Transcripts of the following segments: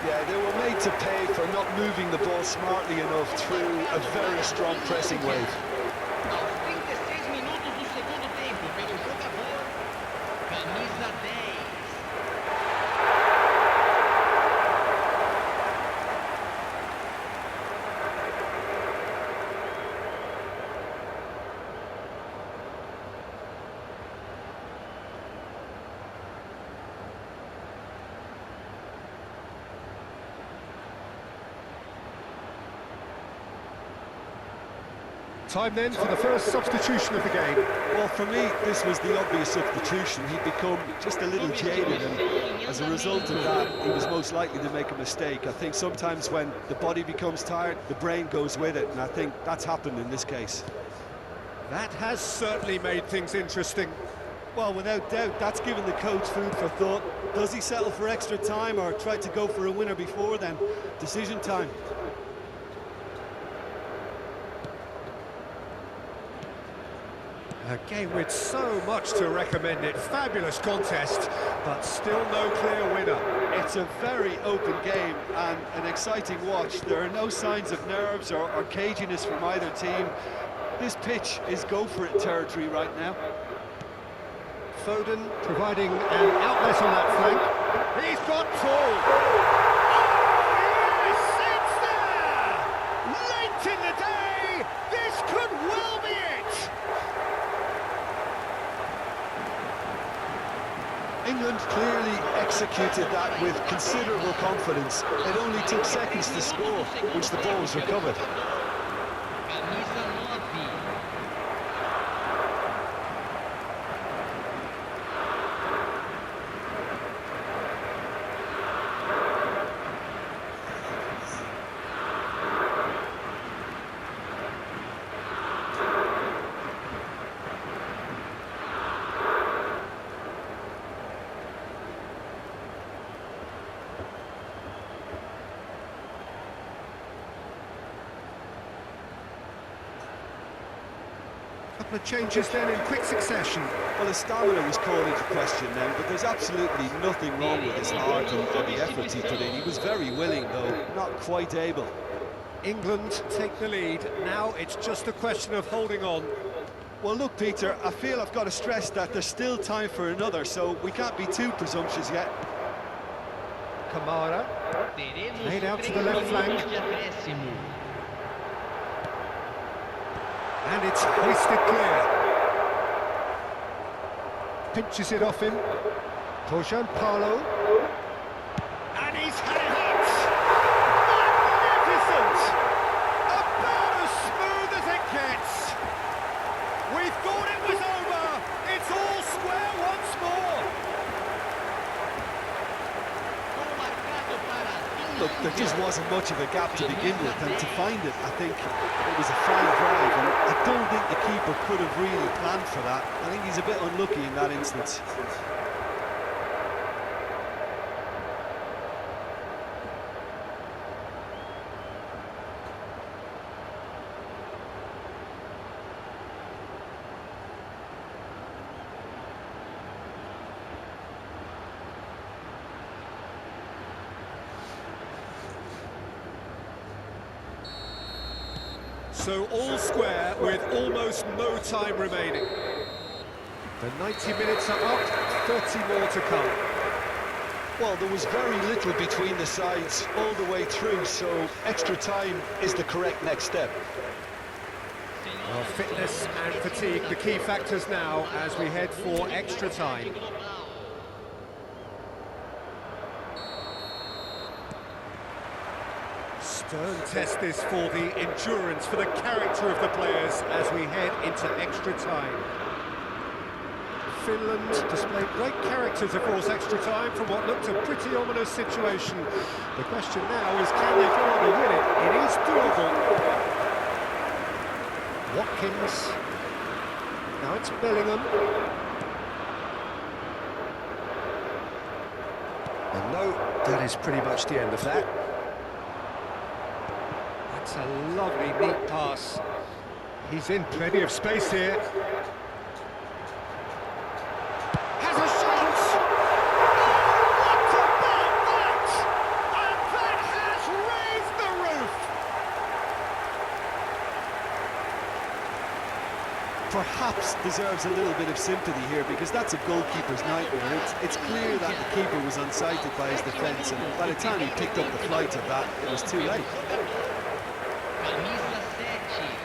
Yeah, they were made to pay for not moving the ball smartly enough through a very strong pressing wave. Aos 36 minutos do segundo tempo, pelo jogador, camisa 10. Time then for the first substitution of the game. Well, for me, this was the obvious substitution. He'd become just a little jaded, and as a result of that, he was most likely to make a mistake. I think sometimes when the body becomes tired, the brain goes with it, and I think that's happened in this case. That has certainly made things interesting. Well, without doubt, that's given the coach food for thought. Does he settle for extra time or try to go for a winner before then? Decision time. A game with so much to recommend it. Fabulous contest, but still no clear winner. It's a very open game and an exciting watch. There are no signs of nerves or caginess from either team. This pitch is go-for-it territory right now. Foden providing an outlet on that flank. He's got Paul. Oh, yes, it's there! Late in the day, this could well be it! England clearly executed that with considerable confidence. It only took seconds to score, which the ball was recovered. Camisa 9. Couple of changes then in quick succession. Well, his stamina was called into question then, but there's absolutely nothing wrong with his heart and the effort he put in. He was very willing, though, not quite able. England take the lead. Now it's just a question of holding on. Well, look, Peter, I feel I've got to stress that there's still time for another, so we can't be too presumptuous yet. Kamara, laid out to the left flank. And it's hoisted clear. Pinches it off him. Tojan Paulo. And he's had it hit! Magnificent! About as smooth as it gets. We thought it was over. It's all square once more. Look, there just wasn't much of a gap to begin with, and to find it, I think it was a fine drive, and I don't think the keeper could have really planned for that. I think he's a bit unlucky in that instance. So all square with almost no time remaining. The 90 minutes are up, 30 more to come. Well, there was very little between the sides all the way through, so extra time is the correct next step. Well, fitness and fatigue, the key factors now as we head for extra time. Stern test this for the endurance, for the character of the players as we head into extra time. Finland displayed great character to force extra time from what looked a pretty ominous situation. The question now is, can they go on to win it? It is doable. Watkins. Now it's Bellingham. And no, that is pretty much the end of that. That's a lovely, neat pass. He's in plenty of space here. Has a shot! Oh, what about that? And almost deserves a little bit of sympathy here, because that's a goalkeeper's nightmare. It's clear that the keeper was unsighted by his defence, and by the time he picked up the flight of that, it was too late. Camisa 7.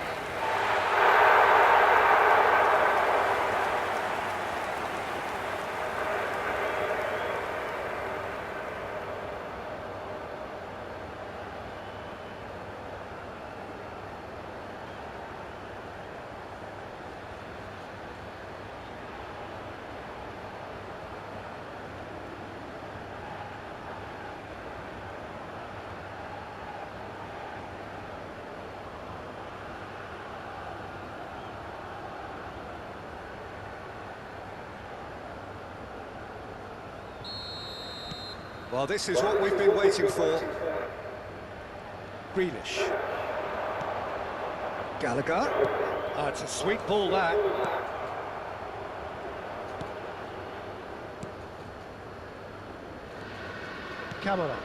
Well, this is what we've been waiting for. Grealish. Gallagher. Oh, it's a sweet ball, that. Camera.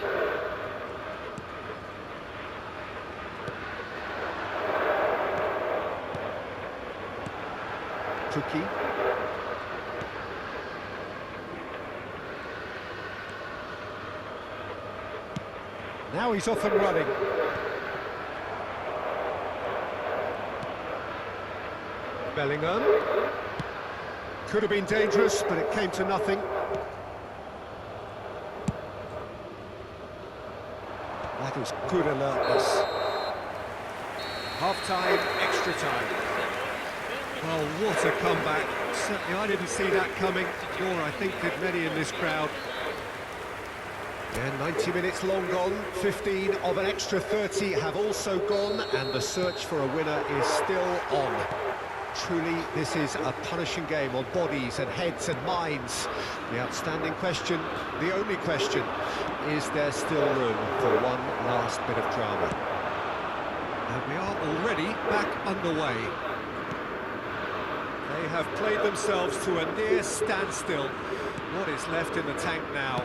Tuki. Now he's off and running. Bellingham. Could have been dangerous, but it came to nothing. That was good alertness. Half-time, extra time. Oh, what a comeback. Certainly I didn't see that coming, nor I think did many in this crowd. And 90 minutes long gone, 15 of an extra 30 have also gone, and the search for a winner is still on. Truly, this is a punishing game on bodies and heads and minds. The outstanding question, the only question, is there still room for one last bit of drama? And we are already back underway. They have played themselves to a near standstill. What is left in the tank now?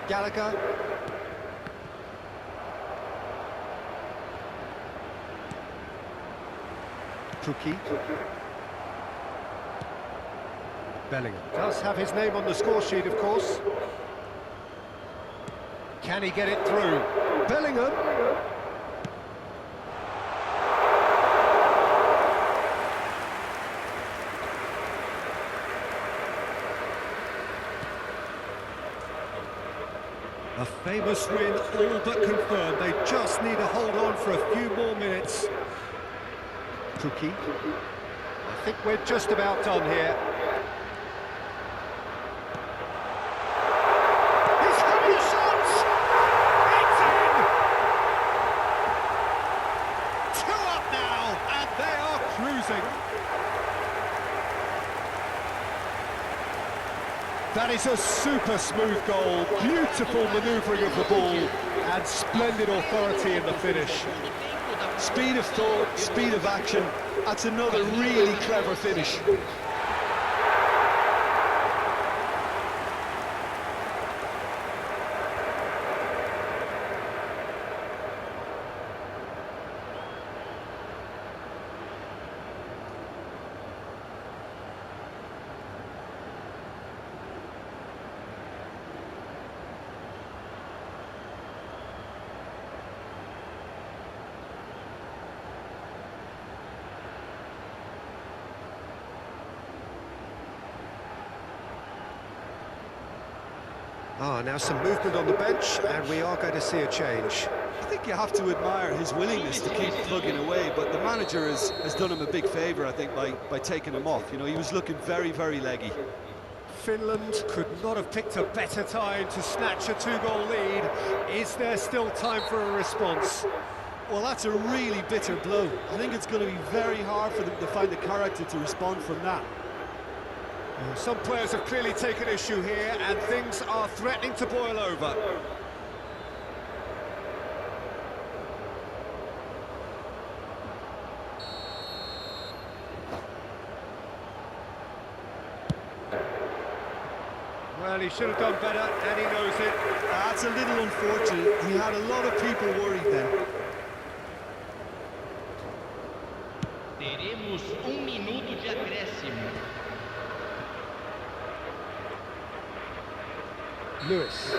Gallagher. Tuki. Bellingham does have his name on the score sheet, of course. Can he get it through? Bellingham. A famous win, all but confirmed. They just need to hold on for a few more minutes. Tuki. I think we're just about done here. He's having a shot! It's in! 2 up now, and they are cruising. That is a super smooth goal, beautiful manoeuvring of the ball, and splendid authority in the finish. Speed of thought, speed of action, that's another really clever finish. Now some movement on the bench, and we are going to see a change. I think you have to admire his willingness to keep plugging away, but the manager has done him a big favour, I think, by taking him off. You know, he was looking very, very leggy. Finland could not have picked a better time to snatch a 2-goal lead. Is there still time for a response? Well, that's a really bitter blow. I think it's going to be very hard for them to find the character to respond from that. Some players have clearly taken issue here, and things are threatening to boil over. Well, he should have done better, and he knows it. That's a little unfortunate. He had a lot of people worried then. Teremos minuto de acréscimo. Lewis.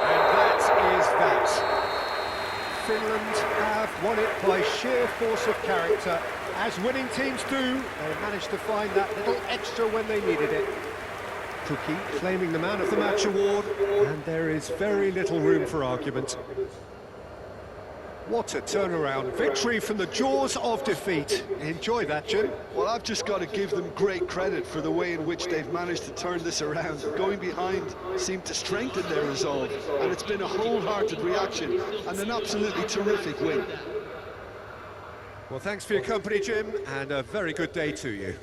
And that is that. Finland have won it by sheer force of character. As winning teams do, they managed to find that little extra when they needed it. Cookie claiming the Man of the Match award, and there is very little room for argument. What a turnaround. Victory from the jaws of defeat. Enjoy that, Jim. Well, I've just got to give them great credit for the way in which they've managed to turn this around. Going behind seemed to strengthen their resolve, and it's been a wholehearted reaction and an absolutely terrific win. Well, thanks for your company, Jim, and a very good day to you.